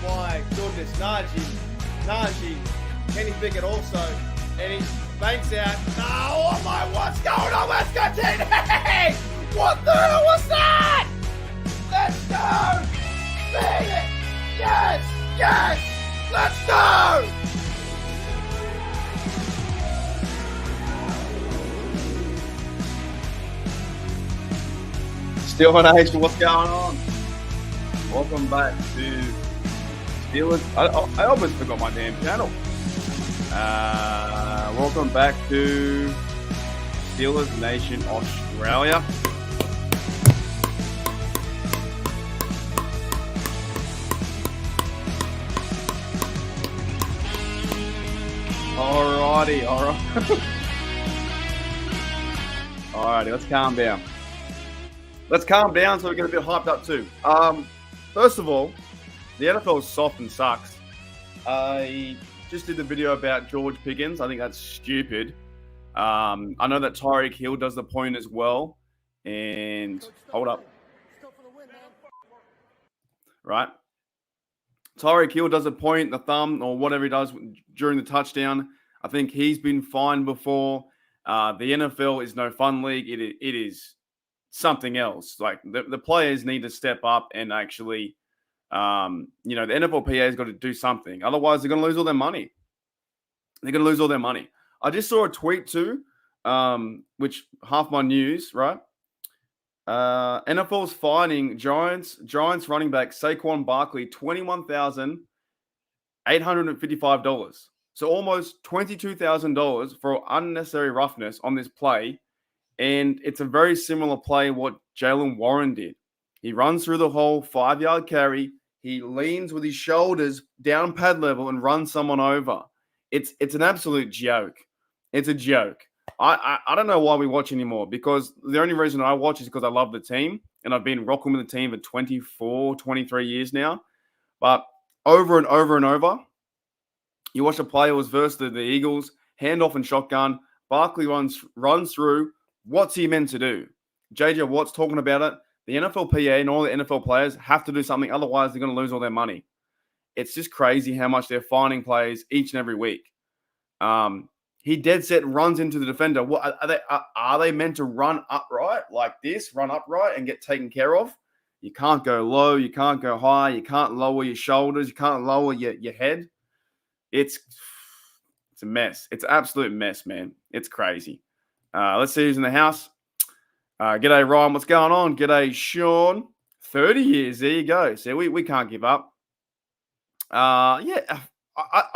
My goodness, Najee, Kenny Pickett also, and he banks out. Oh my, what's going on? Let's go, TD! What the hell was that? Let's go! Beat it! Yes! Let's go! Still Nation, what's going on? Welcome back to Steelers. I almost forgot my damn channel. Welcome back to Steelers Nation Australia. Alrighty. Alrighty, let's calm down. Let's calm down so we get a bit hyped up too. First of all, the NFL is soft and sucks. I just did the video about George Pickens. I think that's stupid. I know that Tyreek Hill does the point as well. And hold up. Right? Tyreek Hill does a point, the thumb, or whatever he does during the touchdown. I think he's been fined before. The NFL is no fun league. It is something else. Like the players need to step up and actually, the NFLPA has got to do something. Otherwise, they're going to lose all their money. I just saw a tweet too, which half my news, right? NFL's fining Giants running back Saquon Barkley $21,855. So almost $22,000 for unnecessary roughness on this play. And it's a very similar play what Jaylen Warren did. He runs through the hole, 5-yard carry. He leans with his shoulders down pad level and runs someone over. It's an absolute joke. It's a joke. I don't know why we watch anymore, because the only reason I watch is because I love the team, and I've been rocking with the team for 24, 23 years now. But over and over and over, you watch a play, it was versus the Eagles, handoff and shotgun. Barkley runs through. What's he meant to do? JJ Watt's talking about it. The NFLPA and all the NFL players have to do something. Otherwise, they're going to lose all their money. It's just crazy how much they're fining players each and every week. He dead set runs into the defender. What are they meant to run upright like this? Run upright and get taken care of? You can't go low. You can't go high. You can't lower your shoulders. You can't lower your head. It's a mess. It's an absolute mess, man. It's crazy. Let's see who's in the house. G'day, Ryan. What's going on? G'day, Sean. 30 years. There you go. See, we can't give up. I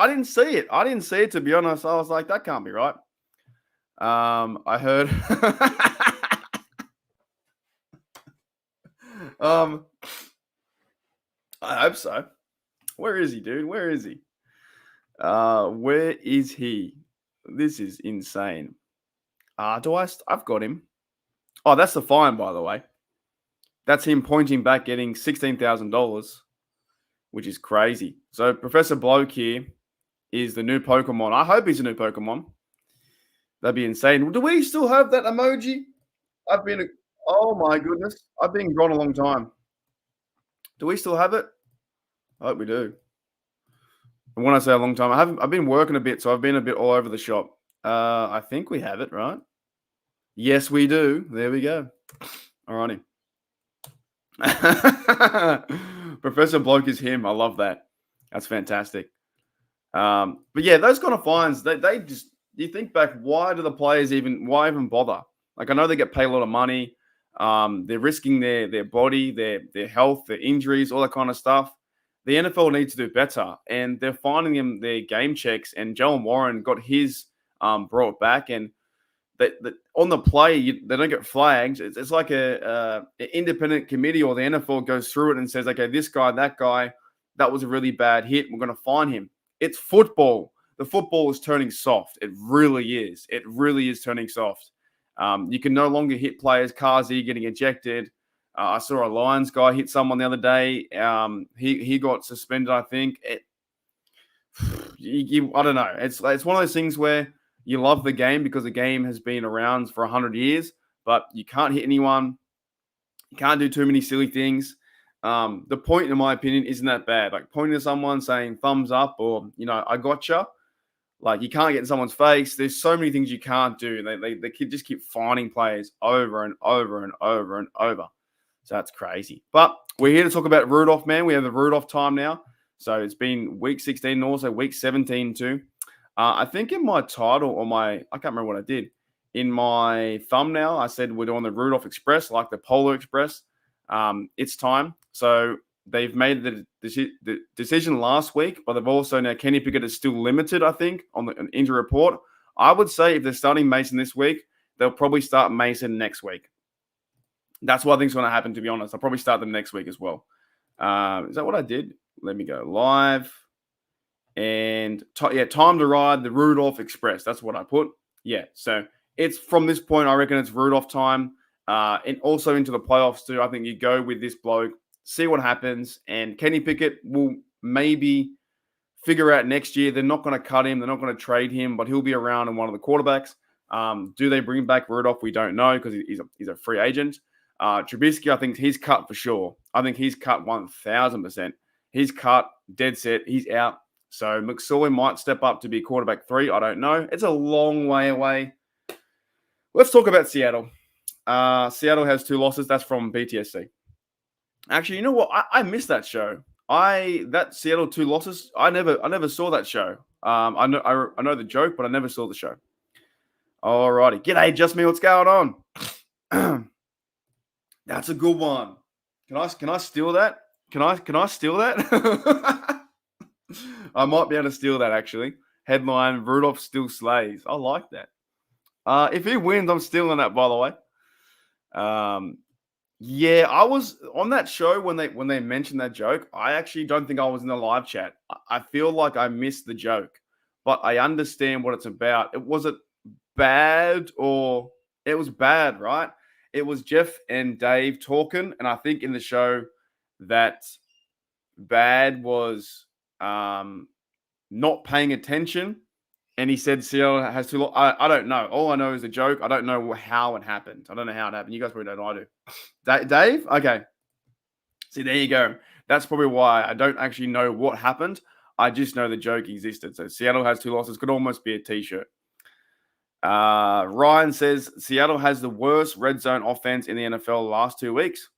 didn't see it. To be honest. I was like, that can't be right. I heard. I hope so. Where is he, dude? Where is he? Where is he? This is insane. I've got him. Oh, that's the fine, by the way. That's him pointing back, getting $16,000, which is crazy. So Professor Bloke here is the new Pokemon. I hope he's a new Pokemon. That'd be insane. Do we still have that emoji? Oh my goodness. I've been gone a long time. Do we still have it? I hope we do. And when I say a long time, I've been working a bit, so I've been a bit all over the shop. I think we have it, right? Yes, we do. There we go. All righty. Professor Bloke is him. I love that. That's fantastic. But yeah, those kind of fines, they just, you think back, why even bother? Like, I know they get paid a lot of money. They're risking their body, their health, their injuries, all that kind of stuff. The NFL needs to do better, and they're finding them their game checks. And Jaylen Warren got his brought back, and that on the play, they don't get flags. It's like an independent committee, or the NFL goes through it and says, okay, this guy, that was a really bad hit. We're going to fine him. It's football. The football is turning soft. It really is. It really is turning soft. You can no longer hit players. Kazi getting ejected. I saw a Lions guy hit someone the other day. He got suspended, I think. I don't know. It's one of those things where you love the game because the game has been around for 100 years, but you can't hit anyone. You can't do too many silly things. The point, in my opinion, isn't that bad. Like pointing to someone, saying thumbs up, or I gotcha. Like you can't get in someone's face. There's so many things you can't do. They just keep fining players over and over and over and over. So that's crazy. But we're here to talk about Rudolph, man. We have the Rudolph time now. So it's been week 16 and also week 17 too. I think in my title or I can't remember what I did. In my thumbnail, I said we're doing the Rudolph Express, like the Polar Express. It's time. So they've made the decision last week, but they've also now Kenny Pickett is still limited, I think, on the injury report. I would say if they're starting Mason this week, they'll probably start Mason next week. That's what I think is going to happen, to be honest. I'll probably start them next week as well. Is that what I did? Let me go live. And time to ride the Rudolph Express. That's what I put. Yeah, so it's from this point, I reckon it's Rudolph time. And also into the playoffs too. I think you go with this bloke, see what happens. And Kenny Pickett will maybe figure out next year. They're not going to cut him. They're not going to trade him, but he'll be around in one of the quarterbacks. Do they bring back Rudolph? We don't know because he's a free agent. Trubisky, I think he's cut for sure. I think he's cut 1,000%. He's cut, dead set. He's out. So McSorley might step up to be quarterback 3. I don't know. It's a long way away. Let's talk about Seattle. Seattle has 2 losses. That's from BTSC. Actually, you know what? I missed that show. That Seattle 2 losses. I never saw that show. I know the joke, but I never saw the show. Alrighty. G'day, just me. What's going on? That's a good one. Can I steal that? Can I steal that? I might be able to steal that, actually. Headline, Rudolph still slays. I like that. If he wins, I'm stealing that, by the way. Yeah, I was on that show when they mentioned that joke. I actually don't think I was in the live chat. I feel like I missed the joke, but I understand what it's about. It wasn't bad, or it was bad, right? It was Jeff and Dave talking, and I think in the show that bad was not paying attention, and he said Seattle has to. I don't know. All I know is a joke. I don't know how it happened. I don't know how it happened. You guys probably don't know. I do. Dave? Okay. See, there you go. That's probably why I don't actually know what happened. I just know the joke existed. So Seattle has 2 losses. Could almost be a T-shirt. Ryan says Seattle has the worst red zone offense in the NFL the last 2 weeks.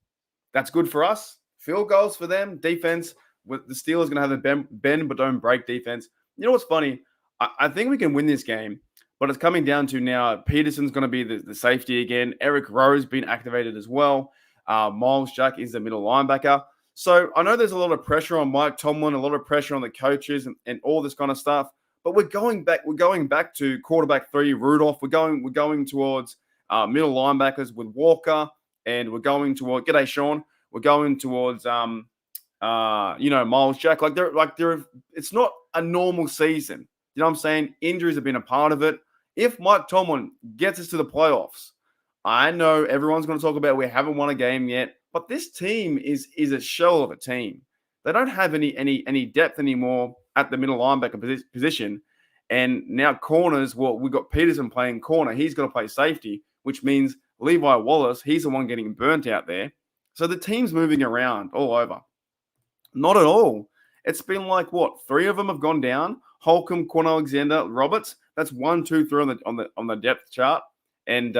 That's good for us. Field goals for them. Defense. With the Steelers going to have the bend but don't break defense. You know what's funny? I think we can win this game, but it's coming down to now Peterson's going to be the safety again. Eric Rowe's been activated as well. Miles Jack is the middle linebacker. So I know there's a lot of pressure on Mike Tomlin, a lot of pressure on the coaches and all this kind of stuff. But we're going back to quarterback 3, Rudolph. We're going towards middle linebackers with Walker, and we're going toward g'day Sean. We're going towards Miles Jack. It's not a normal season. You know what I'm saying? Injuries have been a part of it. If Mike Tomlin gets us to the playoffs, I know everyone's going to talk about we haven't won a game yet, but this team is a shell of a team. They don't have any depth anymore at the middle linebacker position. And now corners, well, we've got Peterson playing corner. He's going to play safety, which means Levi Wallace, he's the one getting burnt out there. So the team's moving around all over. Not at all. It's been like, 3 of them have gone down. Holcomb, Quan Alexander, Roberts. That's 1, 2, 3 on the depth chart. And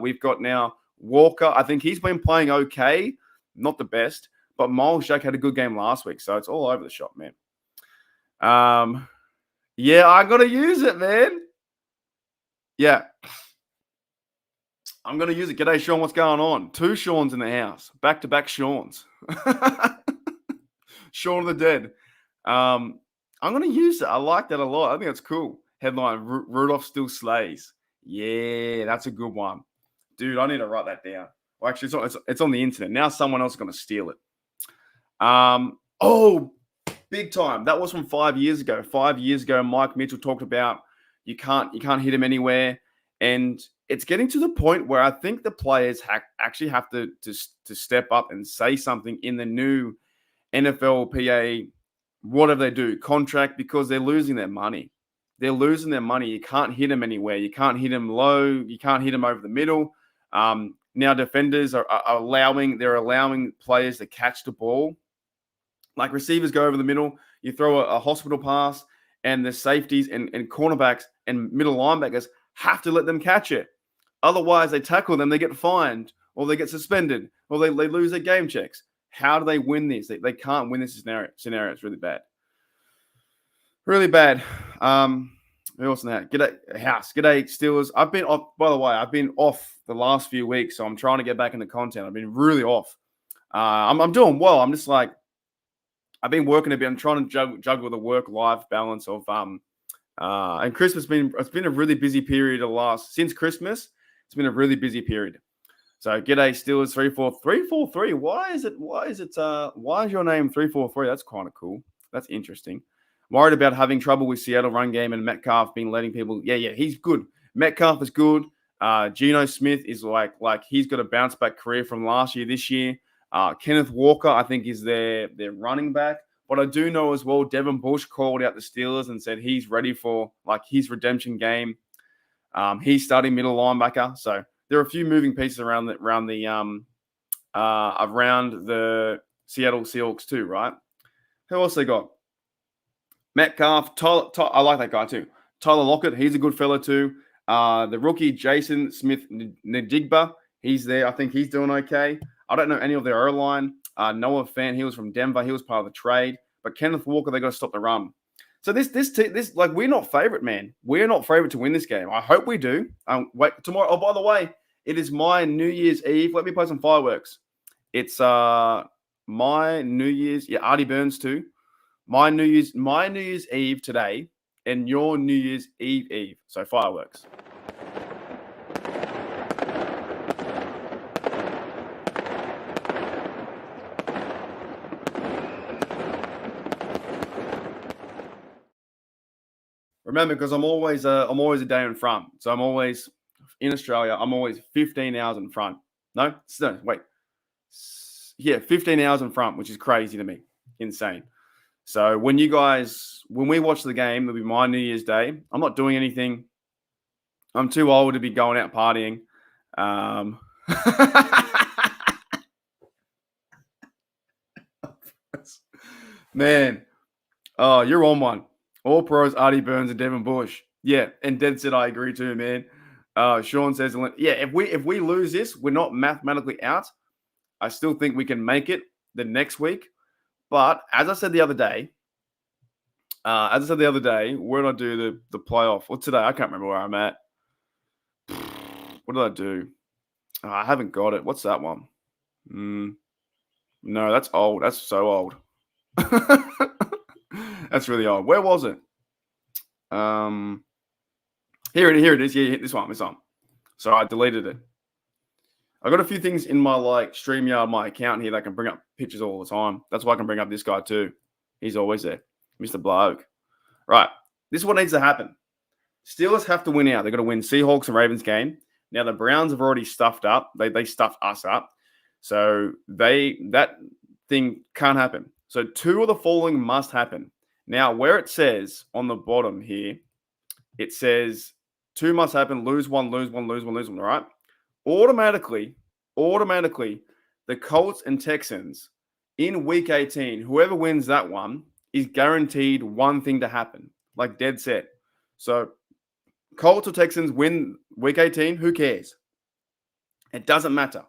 we've got now Walker. I think he's been playing okay. Not the best. But Miles Jack had a good game last week. So it's all over the shop, man. Yeah, I got to use it, man. Yeah. I'm going to use it. G'day, Sean. What's going on? 2 Seans in the house. Back-to-back Seans. Shaun of the Dead. I'm going to use it. I like that a lot. I think it's cool. Headline, Rudolph still slays. Yeah, that's a good one. Dude, I need to write that down. Well, actually, it's on the internet. Now someone else is going to steal it. Oh, big time. That was from 5 years ago. 5 years ago, Mike Mitchell talked about you can't hit him anywhere. And it's getting to the point where I think the players actually have to step up and say something in the new NFLPA, whatever they do, contract, because they're losing their money. They're losing their money. You can't hit them anywhere. You can't hit them low. You can't hit them over the middle. Now defenders are allowing players to catch the ball. Like receivers go over the middle. You throw a hospital pass, and the safeties and cornerbacks and middle linebackers have to let them catch it. Otherwise, they tackle them, they get fined, or they get suspended, or they lose their game checks. How do they win this? They can't win this scenario. It's really bad. Really bad. Who else in that? G'day, House. G'day, Steelers. I've been off, by the way, I've been off the last few weeks, so I'm trying to get back into content. I've been really off. I'm doing well. I'm just like, I've been working a bit. I'm trying to juggle the work-life balance of and Christmas it's been a really busy period since Christmas. It's been a really busy period. So g'day Steelers 343. Why is your name 343? That's kind of cool. That's interesting. Worried about having trouble with Seattle run game and Metcalf being letting people. Yeah, he's good. Metcalf is good. Geno Smith is like he's got a bounce back career from last year, this year. Kenneth Walker, I think, is their running back. But I do know as well, Devin Bush called out the Steelers and said he's ready for like his redemption game. He's starting middle linebacker. So there are a few moving pieces around the Seattle Seahawks too, right? Who else they got? Metcalf, I like that guy too. Tyler Lockett, he's a good fella too. The rookie Jason Smith-Njigba, he's there. I think he's doing okay. I don't know any of their O-line. Noah Fant, he was from Denver. He was part of the trade. But Kenneth Walker, they got to stop the run. So this like we're not favorite, man. We're not favorite to win this game. I hope we do. Wait tomorrow. Oh, by the way, it is my New Year's Eve. Let me play some fireworks. It's my New Year's. Yeah, Artie Burns too. My New Year's Eve today, and your New Year's Eve. So fireworks. Remember, because I'm always a day in front. So I'm always in Australia. I'm always 15 hours in front. No, wait. Yeah, 15 hours in front, which is crazy to me. Insane. So when we watch the game, it'll be my New Year's Day. I'm not doing anything. I'm too old to be going out partying. Man, oh, you're on one. All pros, Artie Burns and Devin Bush. Yeah, and Dead said I agree too, man. Sean says, yeah, if we lose this, we're not mathematically out. I still think we can make it the next week. But as I said the other day, where did I do the playoff? Well, today, I can't remember where I'm at. What did I do? I haven't got it. What's that one? No, that's old. That's so old. That's really old. Where was it? Here it is. Yeah, this one. So I deleted it. I got a few things in my StreamYard, my account here that I can bring up pictures all the time. That's why I can bring up this guy too. He's always there. Mr. Bloke. Right. This is what needs to happen. Steelers have to win out. They've got to win Seahawks and Ravens game. Now the Browns have already stuffed up. They stuffed us up. So that thing can't happen. So two of the following must happen. Now, where it says on the bottom here, it says two must happen, lose one, all right? Automatically, the Colts and Texans in Week 18, whoever wins that one is guaranteed one thing to happen, like dead set. So Colts or Texans win Week 18, who cares? It doesn't matter.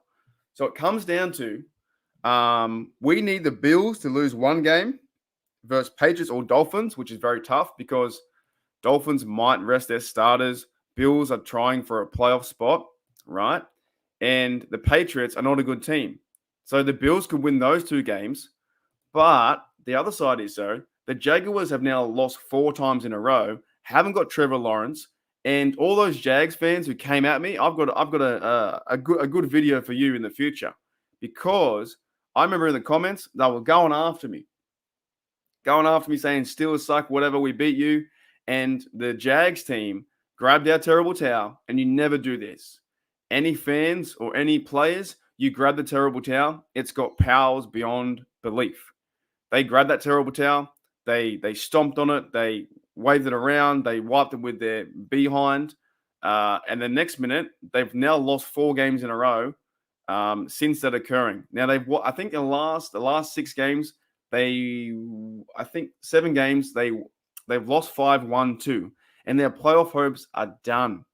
So it comes down to we need the Bills to lose one game versus Patriots or Dolphins, which is very tough because Dolphins might rest their starters. Bills are trying for a playoff spot, right? And the Patriots are not a good team. So the Bills could win those two games. But the other side is, the Jaguars have now lost 4 times in a row, haven't got Trevor Lawrence, And all those Jags fans who came at me, I've got a good video for you in the future, because I remember in the comments they were going after me saying Steelers suck, whatever, we beat you. And the Jags team grabbed our terrible towel, and you never do this. Any fans or any players, you grab the terrible towel, it's got powers beyond belief. They grabbed that terrible towel, they stomped on it, they waved it around, they wiped it with their behind, and the next minute they've now lost 4 games in a row since that occurring. Now I think the last 6 games, I think 7 games they've lost 5, won 2, and their playoff hopes are done,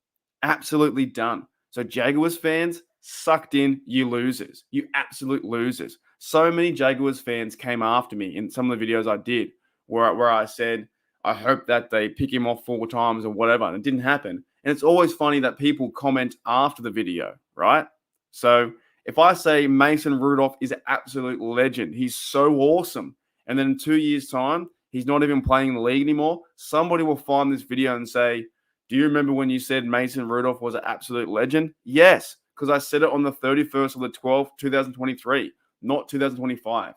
absolutely done. So Jaguars fans, sucked in, you losers, you absolute losers. So many Jaguars fans came after me in some of the videos I did, where I said I hope that they pick him off 4 times or whatever, and it didn't happen. And it's always funny that people comment after the video, right? So if I say Mason Rudolph is an absolute legend, he's so awesome, and then in 2 years' time, he's not even playing in the league anymore, somebody will find this video and say, do you remember when you said Mason Rudolph was an absolute legend? Yes, because I said it on the 31st of the 12th, 2023, not 2025.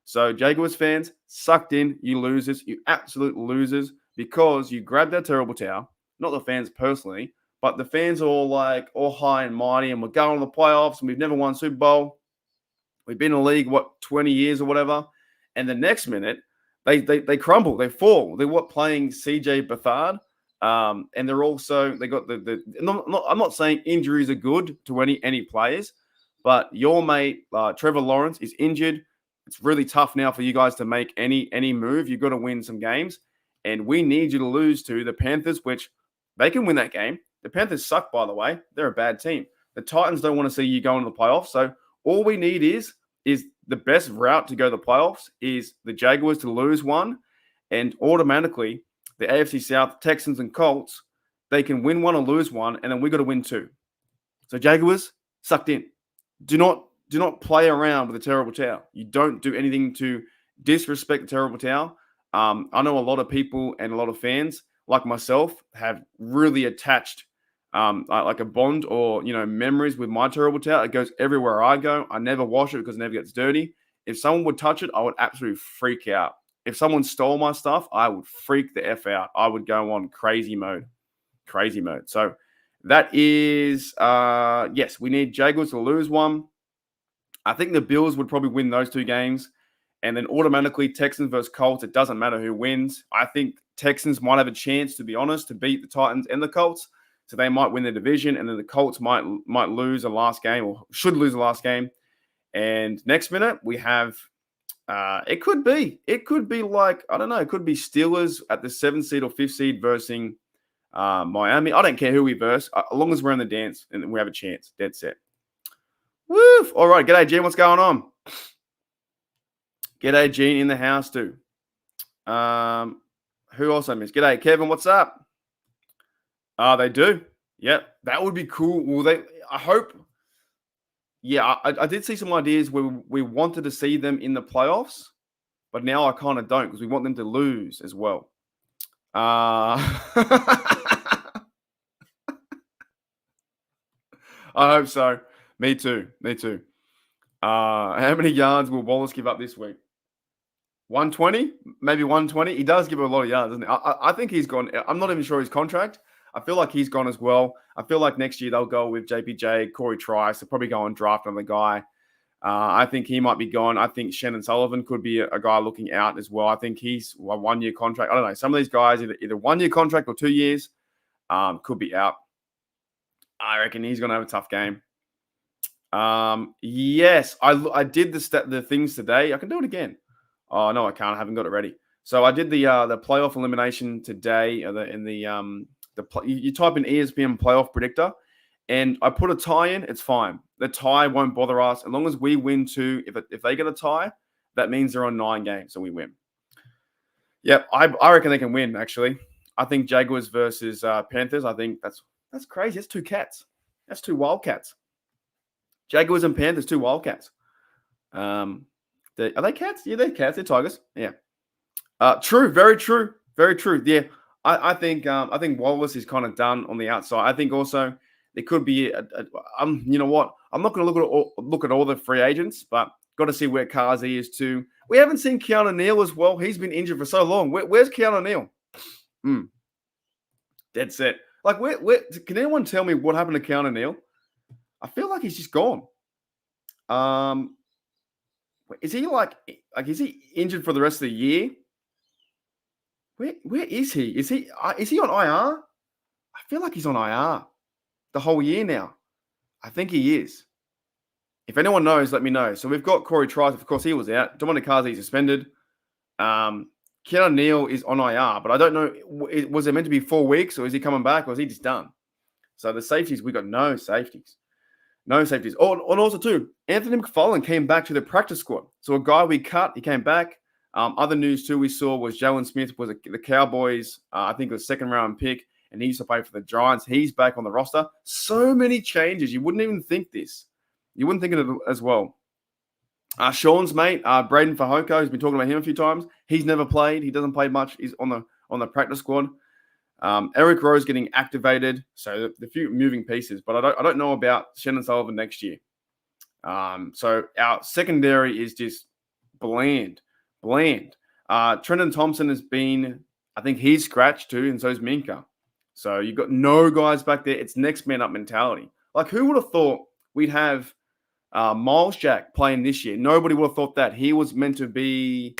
So Jaguars fans, sucked in, you losers, you absolute losers, because you grabbed that terrible towel, not the fans personally, but the fans are all high and mighty, and we're going to the playoffs, and we've never won Super Bowl. We've been in the league, 20 years or whatever. And the next minute, they crumble, they fall. They're playing CJ Beathard. And they're also, they got I'm not saying injuries are good to any players, but your mate, Trevor Lawrence, is injured. It's really tough now for you guys to make any move. You've got to win some games, and we need you to lose to the Panthers, which they can win that game. The Panthers suck, by the way. They're a bad team. The Titans don't want to see you go into the playoffs. So all we need is the best route to go to the playoffs is the Jaguars to lose one, and automatically the AFC South, Texans and Colts, they can win one or lose one, and then we got to win 2. So Jaguars, sucked in. Do not play around with a terrible towel. You don't do anything to disrespect the terrible towel. I know a lot of people and a lot of fans, like myself, have really attached like a bond or memories with my terrible towel. It goes everywhere I go. I never wash it because it never gets dirty. If someone would touch it, I would absolutely freak out. If someone stole my stuff, I would freak the F out. I would go on crazy mode. So that is, yes, we need Jaguars to lose one. I think the Bills would probably win those 2 games. And then automatically Texans versus Colts, it doesn't matter who wins. I think Texans might have a chance, to be honest, to beat the Titans and the Colts. So they might win the division, and then the Colts might lose the last game, or should lose the last game. And next minute we have, it could be like, I don't know, it could be Steelers at the 7th seed or 5th seed versus Miami. I don't care who we verse, as long as we're in the dance and we have a chance. Dead set. Woof. All right. G'day, Gene. What's going on? G'day, Gene in the house too. Who else I missed? G'day, Kevin. What's up? They do. Yep. That would be cool. Well, I hope. Yeah, I did see some ideas where we wanted to see them in the playoffs, but now I kind of don't, because we want them to lose as well. I hope so. Me too. How many yards will Wallace give up this week? 120? Maybe 120? He does give a lot of yards, doesn't he? I think he's gone. I'm not even sure his contract. I feel like he's gone as well. I feel like next year they'll go with JPJ, Corey Trice. They'll probably go and draft another guy. I think he might be gone. I think Shannon Sullivan could be a guy looking out as well. I think he's a 1-year contract. I don't know. Some of these guys, either 1-year contract or 2 years, could be out. I reckon he's going to have a tough game. Yes, I did the things today. I can do it again. Oh, no, I can't. I haven't got it ready. So I did the playoff elimination today. You type in ESPN playoff predictor, and I put a tie in. It's fine. The tie won't bother us as long as we win 2. If they get a tie, that means they're on 9 games, so we win. Yep, I reckon they can win. Actually, I think Jaguars versus Panthers. I think that's crazy. That's 2 cats. That's 2 Wildcats. Jaguars and Panthers, 2 Wildcats. Are they cats? Yeah, they're cats. They're tigers. Yeah. True. Very true. Very true. Yeah. I think Wallace is kind of done on the outside. I think also there could be you know what? I'm not going to look at all the free agents, but got to see where Kazi is too. We haven't seen Keanu Neal as well. He's been injured for so long. Where's Keanu Neal? Dead set. Like, where? Can anyone tell me what happened to Keanu Neal? I feel like he's just gone. Is he is he injured for the rest of the year? Where is he? Is he on IR? I feel like he's on IR the whole year now. I think he is. If anyone knows, let me know. So we've got Corey Trice. Of course, he was out. Dominic Kazi suspended. Keanu Neal is on IR, but I don't know. Was it meant to be 4 weeks, or is he coming back, or is he just done? So the safeties, we got no safeties. No safeties. Oh, and also, too, Anthony McFarlane came back to the practice squad. So a guy we cut, he came back. Other news, too, we saw was Jalen Smith was the Cowboys. I think it was second-round pick, and he used to play for the Giants. He's back on the roster. So many changes. You wouldn't even think this. You wouldn't think of it as well. Sean's mate, Braden Fahoko, who's been talking about him a few times. He's never played. He doesn't play much. He's on the practice squad. Eric Rose getting activated. So the few moving pieces, but I don't know about Shannon Sullivan next year. So our secondary is just bland. Trenton Thompson has been, I think he's scratched too, and so is Minka. So you've got no guys back there. It's next man up mentality. Like, who would have thought we'd have Miles Jack playing this year? Nobody would have thought that. He was meant to be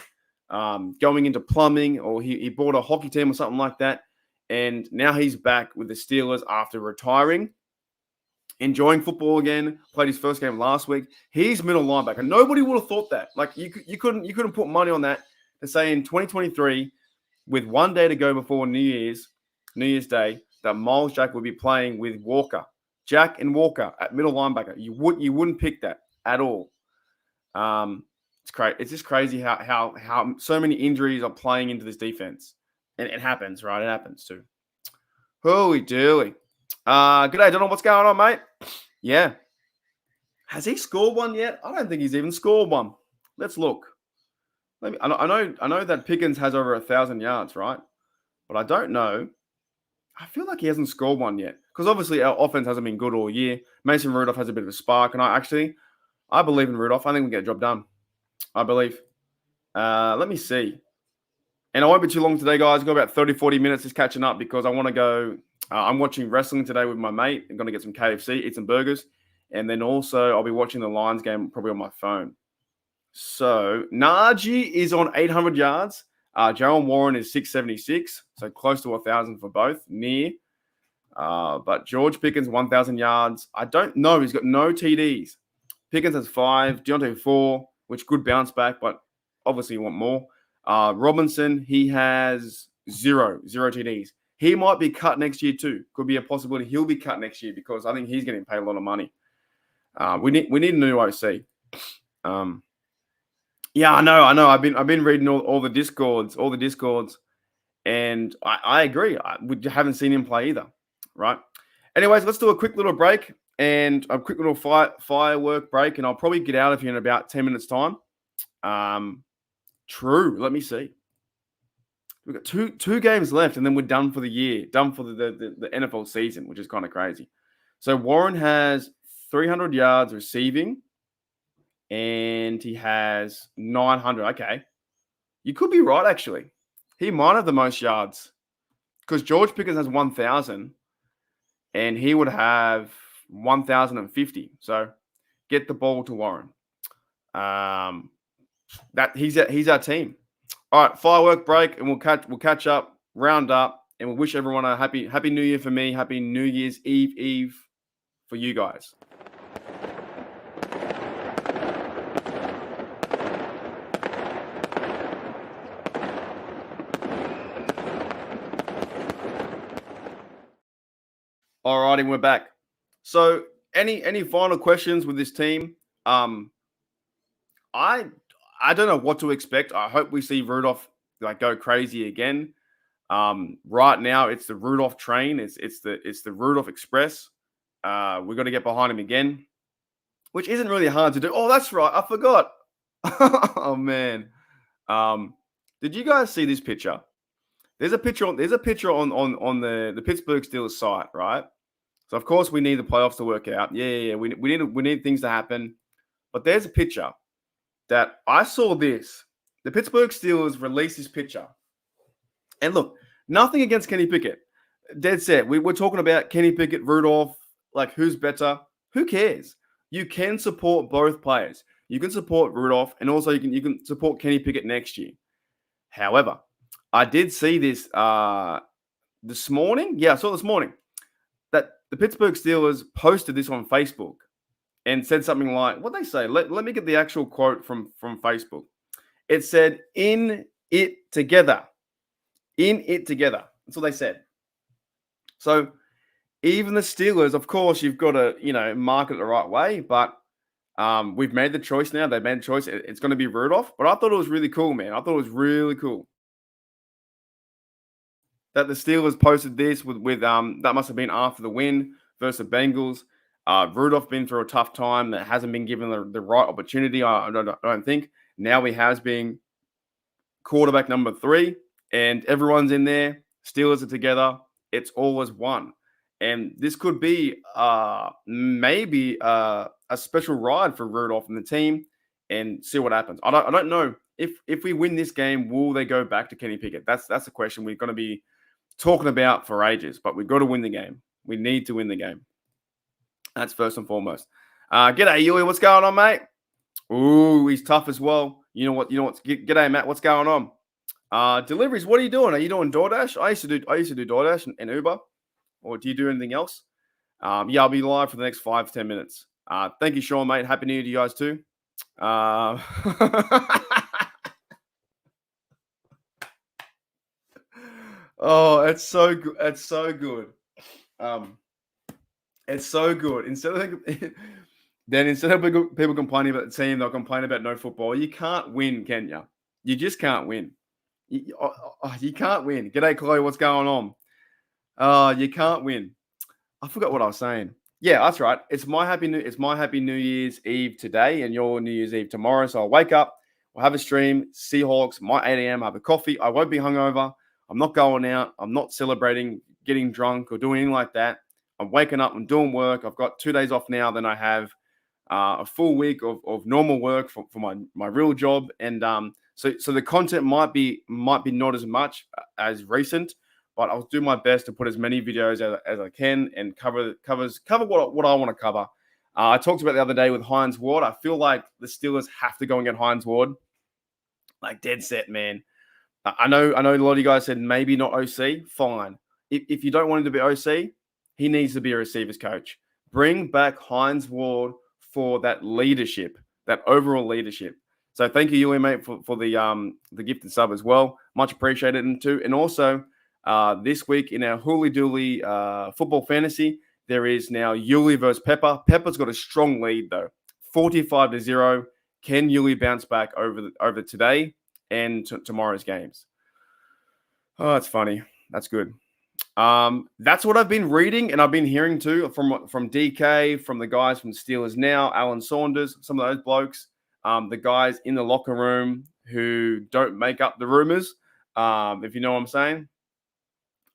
going into plumbing, or he bought a hockey team or something like that. And now he's back with the Steelers after retiring, enjoying football again. Played his first game last week. He's middle linebacker. Nobody would have thought that. Like, you couldn't put money on that to say in 2023, with 1 day to go before New Year's Day, that Miles Jack would be playing with Walker, Jack and Walker at middle linebacker. You wouldn't pick that at all. It's crazy. It's just crazy how so many injuries are playing into this defense. And it happens, right? It happens too. Holy dooly. Good day, Donald. What's going on, mate? Yeah. Has he scored one yet? I don't think he's even scored one. Let's look. I know that Pickens has over 1,000 yards, right? But I don't know. I feel like he hasn't scored one yet. Because obviously our offense hasn't been good all year. Mason Rudolph has a bit of a spark. And I believe in Rudolph. I think we get the job done. I believe. Let me see. And I won't be too long today, guys. I've got about 30, 40 minutes just catching up because I want to go. I'm watching wrestling today with my mate. I'm going to get some KFC, eat some burgers. And then also I'll be watching the Lions game probably on my phone. So Najee is on 800 yards. Jaron Warren is 676. So close to 1,000 for both. Near. But George Pickens, 1,000 yards. I don't know. He's got no TDs. Pickens has 5. Deontay 4, which could bounce back, but obviously you want more. Robinson, he has 0 TDs. He might be cut next year too. Could be a possibility he'll be cut next year because I think he's getting paid a lot of money. We need a new OC. Yeah, I know. I've been reading all the discords, and I agree. We haven't seen him play either, right? Anyways, let's do a quick little break and a quick little firework break, and I'll probably get out of here in about 10 minutes time. True. Let me see. We've got two games left, and then we're done for the year, done for the NFL season, which is kind of crazy. So Warren has 300 yards receiving, and he has 900. Okay. You could be right, actually. He might have the most yards because George Pickens has 1,000, and he would have 1,050. So get the ball to Warren. That he's our team. All right, firework break, and we'll catch up, round up, and we'll wish everyone a happy New Year for me, happy New Year's Eve for you guys. All righty, we're back. So, any final questions with this team? I don't know what to expect. I hope we see Rudolph go crazy again. Right now, it's the Rudolph train. It's the Rudolph Express. We're going to get behind him again, which isn't really hard to do. Oh, that's right. I forgot. Oh man. Did you guys see this picture? There's a picture on the Pittsburgh Steelers site, right? So of course we need the playoffs to work out. Yeah. We need things to happen. But there's a picture that I saw this. The Pittsburgh Steelers released this picture. And look, nothing against Kenny Pickett. Dead set. We're talking about Kenny Pickett, Rudolph, like who's better? Who cares? You can support both players. You can support Rudolph, and also you can support Kenny Pickett next year. However, I did see this this morning. Yeah, I saw this morning that the Pittsburgh Steelers posted this on Facebook and said something like, what they say? Let me get the actual quote from Facebook. It said, "In it together." In it together. That's what they said. So even the Steelers, of course, you've got to, market it the right way, but we've made the choice now. They've made the choice. It's going to be Rudolph. But I thought it was really cool, man. I thought it was really cool that the Steelers posted this with that must have been after the win versus the Bengals. Rudolph been through a tough time that hasn't been given the right opportunity. I don't think. Now he has been quarterback number 3, and everyone's in there. Steelers are together. It's always one. And this could be maybe a special ride for Rudolph and the team, and see what happens. I don't know if we win this game, will they go back to Kenny Pickett? That's a question we're going to be talking about for ages. But we've got to win the game. We need to win the game. That's first and foremost. G'day, Yui. What's going on, mate? Ooh, he's tough as well. You know what? G'day, Matt. What's going on? Deliveries. What are you doing? Are you doing DoorDash? I used to do DoorDash and Uber. Or do you do anything else? Yeah, I'll be live for the next 5 to 10 minutes. Thank you, Sean, mate. Happy New Year to you guys too. Oh, it's so good. It's so good. It's so good. Instead of people complaining about the team, they'll complain about no football. You can't win, can you? You just can't win. You can't win. G'day, Chloe. What's going on? You can't win. I forgot what I was saying. Yeah, that's right. It's my happy New Year's Eve today, and your New Year's Eve tomorrow. So I'll wake up, we'll have a stream, Seahawks, my 8 a.m. have a coffee. I won't be hungover. I'm not going out. I'm not celebrating, getting drunk, or doing anything like that. I'm waking up. I'm doing work. I've got 2 days off now. Then I have a full week of normal work for my real job, and so the content might be not as much as recent. But I'll do my best to put as many videos as I can and cover what I want to cover. I talked about the other day with Hines Ward. I feel like the Steelers have to go and get Hines Ward. Like dead set, man. I know a lot of you guys said maybe not OC. Fine. If you don't want him to be OC, he needs to be a receivers coach. Bring back Hines Ward for that leadership, that overall leadership. So thank you, Yui, mate, for the gifted sub as well. Much appreciated. And also, this week in our Hooly Dooly football fantasy, there is now Yuli versus Pepper. Pepper's got a strong lead though, 45-0. Can Yuli bounce back over today and tomorrow's games? Oh, that's funny. That's good. That's what I've been reading and I've been hearing too from DK, from the guys from Steelers Now, Alan Saunders, some of those blokes, the guys in the locker room who don't make up the rumors, if you know what I'm saying.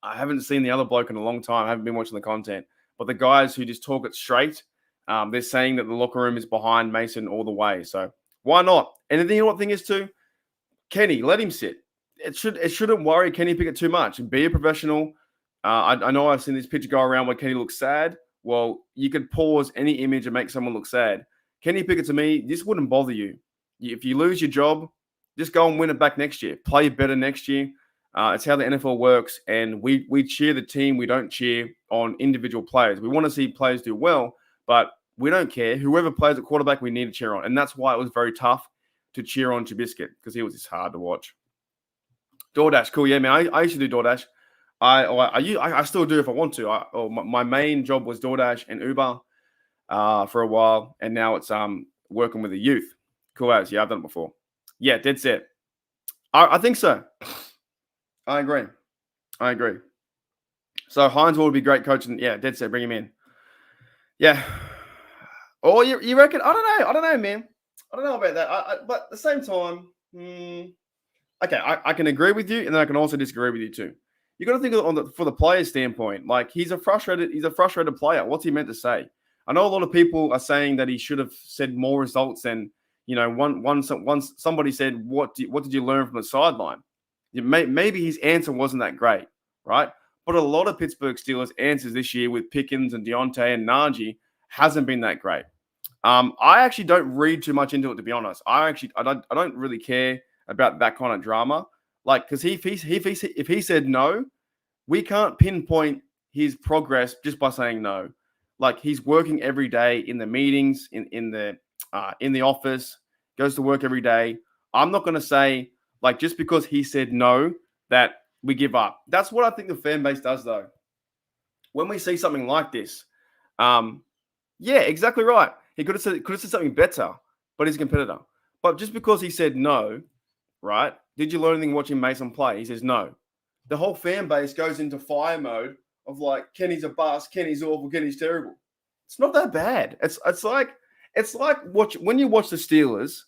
I haven't seen the other bloke in a long time. I haven't been watching the content. But the guys who just talk it straight, they're saying that the locker room is behind Mason all the way. So why not? And the other thing is too, Kenny, let him sit. It shouldn't worry Kenny Pickett too much. Be a professional. I know I've seen this picture go around where Kenny looks sad. Well, you could pause any image and make someone look sad. Kenny Pickett, to me, this wouldn't bother you. If you lose your job, just go and win it back next year. Play better next year. It's how the NFL works, and we cheer the team. We don't cheer on individual players. We want to see players do well, but we don't care. Whoever plays at quarterback, we need to cheer on, and that's why it was very tough to cheer on Trubisky because he was just hard to watch. DoorDash, cool, yeah, man. I used to do DoorDash. I still do if I want to. My main job was DoorDash and Uber for a while, and now it's working with the youth. Cool as, yeah, I've done it before. Yeah, dead set. I think so. I agree. So Hines would be great coaching. Yeah, dead set. Bring him in. Yeah. Or you reckon? I don't know, man. I don't know about that. But at the same time, okay, I can agree with you, and then I can also disagree with you too. You got to think for the player's standpoint. Like he's a frustrated player. What's he meant to say? I know a lot of people are saying that he should have said more results than once somebody said, what did you learn from the sideline? Maybe his answer wasn't that great, right? But a lot of Pittsburgh Steelers answers this year with Pickens and Deontay and Najee hasn't been that great. I actually don't read too much into it, to be honest. I don't really care about that kind of drama. Like, because if he said no, we can't pinpoint his progress just by saying no. Like he's working every day in the meetings, in the office, goes to work every day. I'm not going to say like just because he said no that we give up. That's what I think the fan base does, though. When we see something like this, yeah, exactly right. He could have said something better, but he's a competitor. But just because he said no, right? Did you learn anything watching Mason play? He says no. The whole fan base goes into fire mode of like Kenny's a bust, Kenny's awful, Kenny's terrible. It's not that bad. It's like when you watch the Steelers,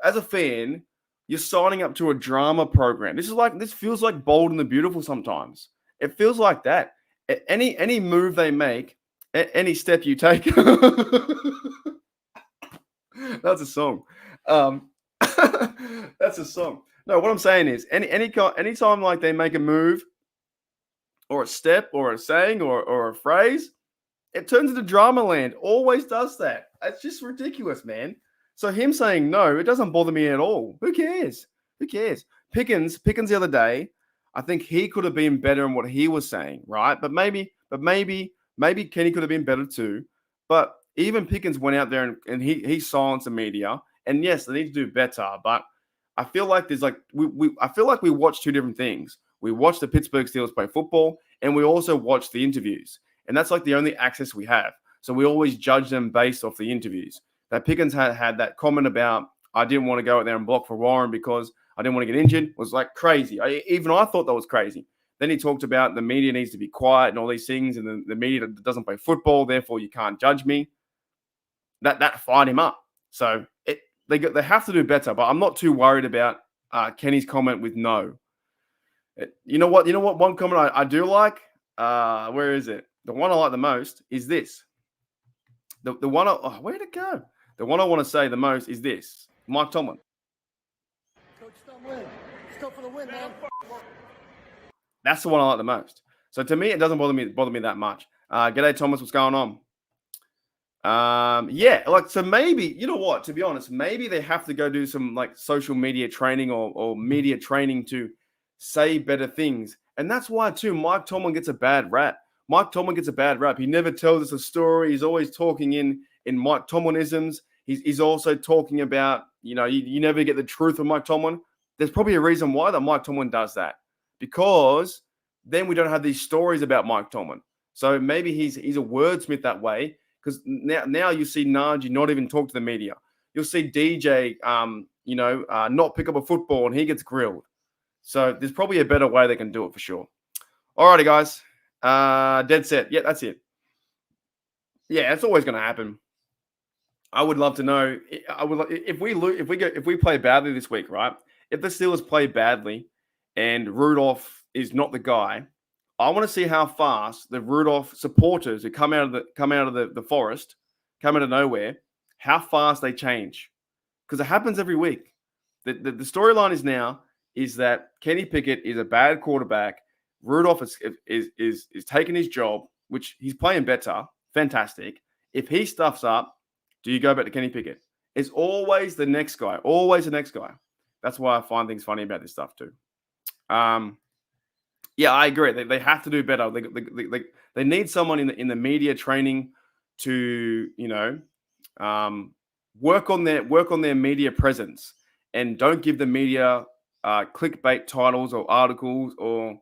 as a fan, you're signing up to a drama program. This feels like Bold and the Beautiful sometimes. It feels like that. Any move they make, any step you take. That's a song. That's a song. No, what I'm saying is anytime like they make a move or a step or a saying or a phrase, it turns into drama land. Always does that. It's just ridiculous, man. So him saying no, it doesn't bother me at all. Who cares? Who cares? Pickens the other day, I think he could have been better in what he was saying, right? But maybe Kenny could have been better too. But even Pickens went out there and he silenced the media. And yes, they need to do better. But I feel like there's like I feel like we watch two different things. We watch the Pittsburgh Steelers play football, and we also watch the interviews. And that's like the only access we have. So we always judge them based off the interviews. That Pickens had that comment about, I didn't want to go out there and block for Warren because I didn't want to get injured, was like crazy. Even I thought that was crazy. Then he talked about the media needs to be quiet and all these things, and the media doesn't play football, therefore you can't judge me. That fired him up. So they have to do better, but I'm not too worried about Kenny's comment with no. You know what? One comment I do like, where is it? The one I like the most is this. The one, where'd it go? The one I want to say the most is this. Mike Tomlin. Coach, don't win. Still for the win, man. That's the one I like the most. So to me, it doesn't bother me that much. G'day, Thomas. What's going on? Yeah, like, so maybe, you know what, to be honest, maybe they have to go do some like social media training or media training to say better things. And that's why too, Mike Tomlin gets a bad rap. He never tells us a story. He's always talking in Mike Tomlinisms. He's also talking about, you never get the truth of Mike Tomlin. There's probably a reason why that Mike Tomlin does that, because then we don't have these stories about Mike Tomlin. So maybe he's a wordsmith that way. Because now you see Najee not even talk to the media. You'll see DJ, not pick up a football and he gets grilled. So there's probably a better way they can do it for sure. All righty, guys. Dead set. Yeah, that's it. Yeah, it's always going to happen. I would love to know. If we play badly this week, right? If the Steelers play badly and Rudolph is not the guy, I want to see how fast the Rudolph supporters who come out of the forest, come out of nowhere, how fast they change. Because it happens every week. The storyline is that Kenny Pickett is a bad quarterback. Rudolph is taking his job, which he's playing better. Fantastic. If he stuffs up, do you go back to Kenny Pickett? It's always the next guy. Always the next guy. That's why I find things funny about this stuff too. Yeah, I agree. They have to do better. They need someone in the media training to, work on their media presence, and don't give the media clickbait titles or articles or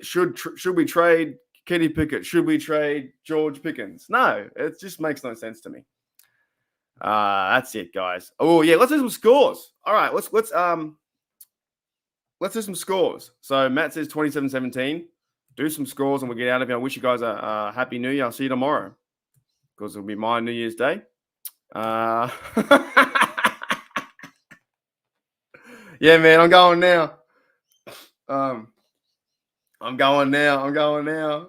should we trade Kenny Pickett? Should we trade George Pickens? No, it just makes no sense to me. That's it, guys. Oh yeah, let's do some scores. All right, let's do some scores. So Matt says 27-17. Do some scores and we'll get out of here. I wish you guys a happy New Year. I'll see you tomorrow because it'll be my New Year's Day. Yeah, man, I'm going now. I'm going now.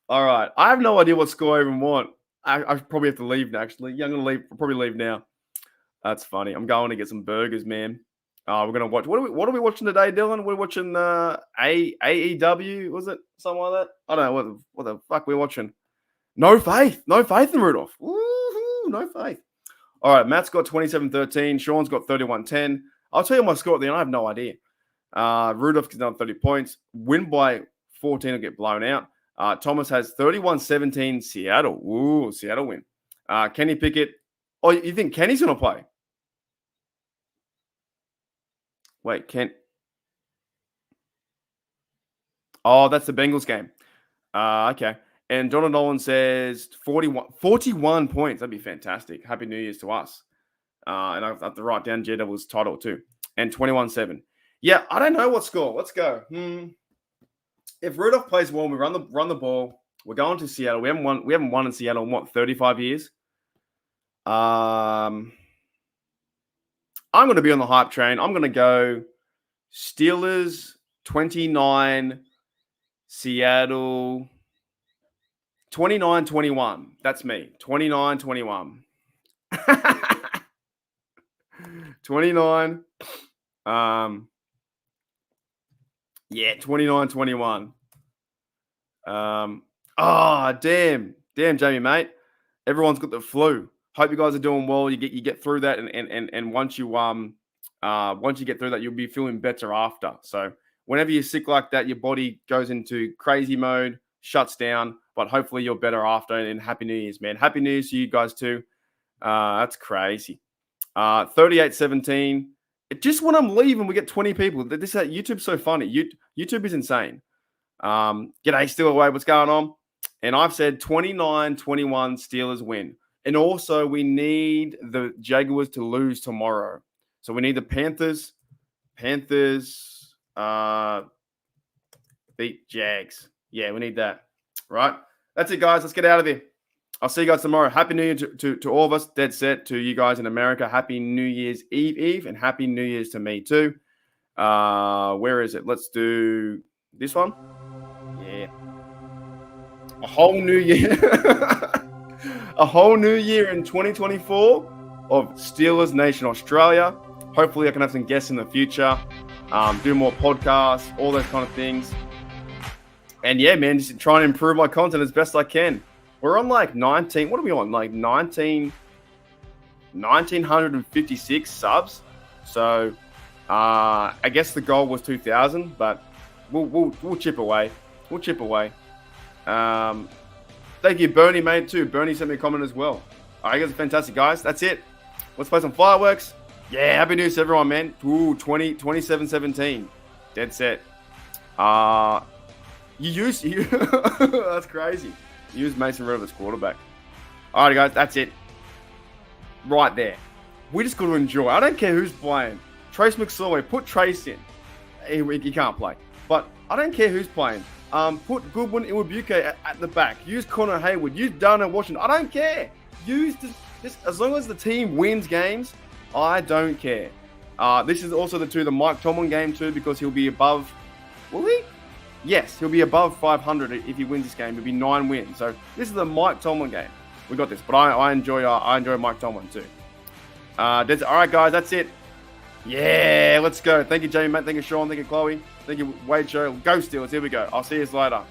All right. I have no idea what score I even want. I probably have to leave now, actually. Yeah, I'm going to leave. I'll probably leave now. That's funny. I'm going to get some burgers, man. We're going to watch. What are we watching today, Dylan? We're watching AEW. Was it? Something like that? I don't know. What the fuck we're watching. No faith. No faith in Rudolph. Woo-hoo, no faith. All right. Matt's got 27-13. Sean's got 31-10. I'll tell you my score at the end. I have no idea. Rudolph gets another 30 points. Win by 14 will get blown out. Thomas has 31-17 Seattle. Ooh, Seattle win. Kenny Pickett. Oh, you think Kenny's going to play? Wait, Ken. Oh, that's the Bengals game. Okay. And Donald Nolan says 41 points. That'd be fantastic. Happy New Year's to us. And I have to write down Daredevil's title too. And 21-7. Yeah, I don't know what score. Let's go. If Rudolph plays well, we run the ball. We're going to Seattle. We haven't won in Seattle in 35 years. I'm going to be on the hype train. I'm going to go Steelers 29, Seattle 29-21. That's me. 29-21. 29. Yeah, 29-21. Damn, Jamie, mate. Everyone's got the flu. Hope you guys are doing well. You get through that, and once you get through that, you'll be feeling better after. So whenever you're sick like that, your body goes into crazy mode, shuts down. But hopefully you're better after. And Happy New Year's, man. Happy New Year's to you guys too. That's crazy. 38-17. Just when I'm leaving, we get 20 people. YouTube's so funny. YouTube is insane. G'day, still away. What's going on? And I've said 29-21 Steelers win. And also, we need the Jaguars to lose tomorrow. So we need the Panthers beat Jags. Yeah, we need that. Right? That's it, guys. Let's get out of here. I'll see you guys tomorrow. Happy New Year to all of us. Dead set to you guys in America. Happy New Year's Eve, and Happy New Year's to me too. Where is it? Let's do this one. Yeah. A whole new year. A whole new year in 2024 of Steelers Nation Australia. Hopefully I can have some guests in the future. Do more podcasts, all those kind of things. And yeah, man, just try and improve my content as best I can. We're on like 19. What are we on? Like 1956 subs. So I guess the goal was 2,000, but we'll chip away. We'll chip away. Thank you, Bernie, mate, too. Bernie sent me a comment as well. All right, you guys are fantastic, guys. That's it. Let's play some fireworks. Yeah, happy news to everyone, man. Ooh, 27-17. Dead set. That's crazy. You used Mason Rudolph as quarterback. All right, guys, that's it. Right there. We just got to enjoy. I don't care who's playing. Trace McSorley, put Trace in. He can't play. But I don't care who's playing. Put Goodwin Iwabuke at the back. Use Connor Hayward. Use Darnell Washington. I don't care. Use this as long as the team wins games. I don't care. This is also the Mike Tomlin game too, because he'll be above. Will he? Yes, he'll be above 500 if he wins this game. It'll be 9 wins. So this is the Mike Tomlin game. We got this, but I enjoy Mike Tomlin too. All right, guys, that's it. Yeah, let's go. Thank you, Jamie, mate. Thank you, Sean. Thank you, Chloe. Thank you, Wade Show. Go Steelers. Here we go. I'll see you later.